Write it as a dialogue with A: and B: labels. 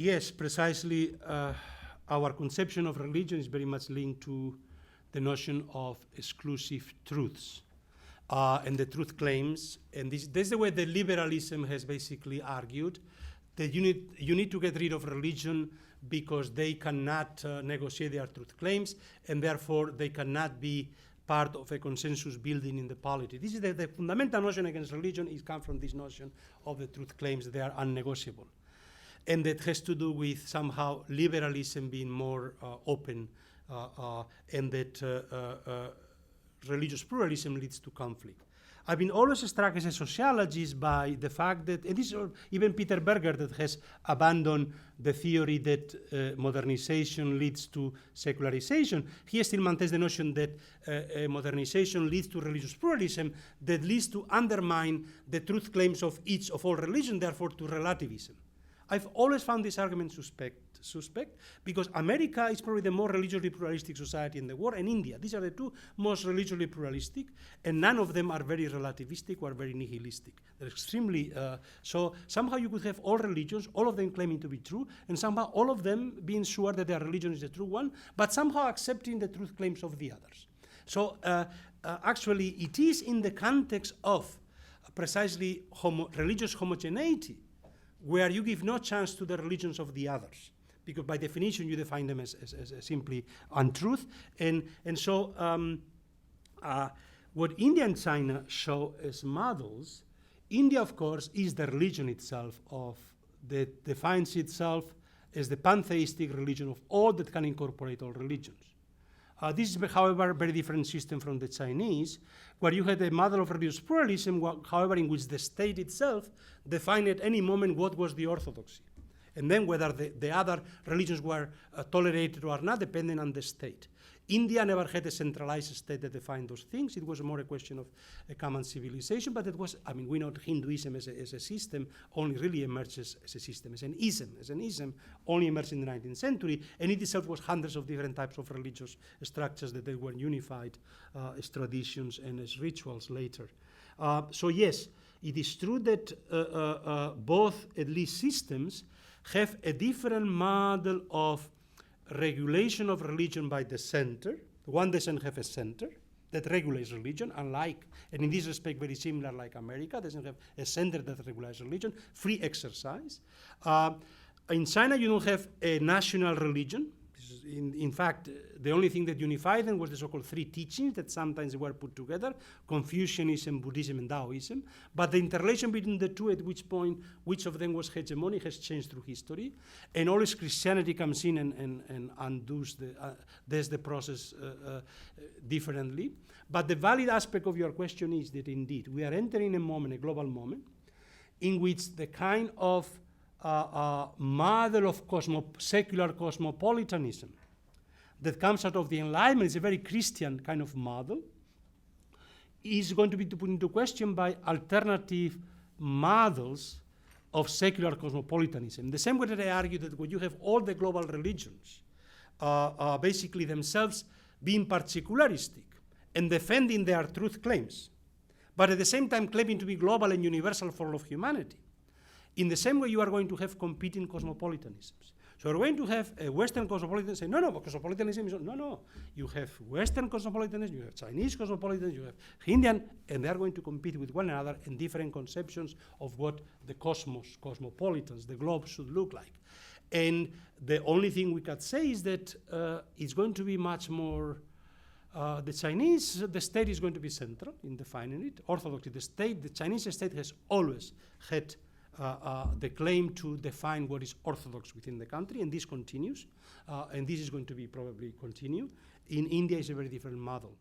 A: Yes, precisely. Our conception of religion is very much linked to the notion of exclusive truths and the truth claims. And this is the way that liberalism has basically argued, that you need to get rid of religion because they cannot negotiate their truth claims, and therefore they cannot be part of a consensus building in the polity. This is the fundamental notion against religion is come from this notion of the truth claims. They are unnegotiable. And that has to do with somehow liberalism being more open and that religious pluralism leads to conflict. I've been always struck as a sociologist by the fact that, and this is even Peter Berger that has abandoned the theory that modernization leads to secularization. He still maintains the notion that modernization leads to religious pluralism that leads to undermine the truth claims of each of all religions, therefore to relativism. I've always found this argument suspect because America is probably the more religiously pluralistic society in the world, and India. These are the two most religiously pluralistic, and none of them are very relativistic or very nihilistic. They're extremely, so somehow you could have all religions, all of them claiming to be true, and somehow all of them being sure that their religion is the true one, but somehow accepting the truth claims of the others. So actually it is in the context of precisely religious homogeneity where you give no chance to the religions of the others, because by definition you define them as simply untruth. And so what India and China show as models, India, of course, is the religion itself that defines itself as the pantheistic religion of all that can incorporate all religions. This is, however, a very different system from the Chinese, where you had a model of religious pluralism, however, in which the state itself defined at any moment what was the orthodoxy. And then whether the other religions were tolerated or not, depending on the state. India never had a centralized state that defined those things. It was more a question of a common civilization, but it was, I mean, we know Hinduism as a system only really emerges as a system, as an ism only emerged in the 19th century, and it itself was hundreds of different types of religious structures that they were unified as traditions and as rituals later. So yes, it is true that both, at least systems, have a different model of regulation of religion by the center. One doesn't have a center that regulates religion, unlike, and in this respect very similar like America, doesn't have a center that regulates religion, free exercise. In China you don't have a national religion. In fact, the only thing that unified them was the so-called three teachings that sometimes were put together, Confucianism, Buddhism, and Taoism. But the interrelation between the two, at which point which of them was hegemonic, has changed through history. And always Christianity comes in and undoes the process differently. But the valid aspect of your question is that indeed we are entering a moment, a global moment, in which the kind of model of secular cosmopolitanism that comes out of the Enlightenment is a very Christian kind of model, is going to be put into question by alternative models of secular cosmopolitanism. The same way that I argue that when you have all the global religions basically themselves being particularistic and defending their truth claims, but at the same time claiming to be global and universal for all of humanity, in the same way you are going to have competing cosmopolitanisms. So you're going to have a Western cosmopolitanism say, no, but cosmopolitanism is, no. You have Western cosmopolitanism, you have Chinese cosmopolitanism, you have Indian, and they are going to compete with one another in different conceptions of what the cosmopolitans, the globe should look like. And the only thing we could say is that it's going to be much more, the state is going to be central in defining it. Orthodoxy, the Chinese state has always had the claim to define what is orthodox within the country, and this continues, and this is going to be probably continue. In India, it's a very different model.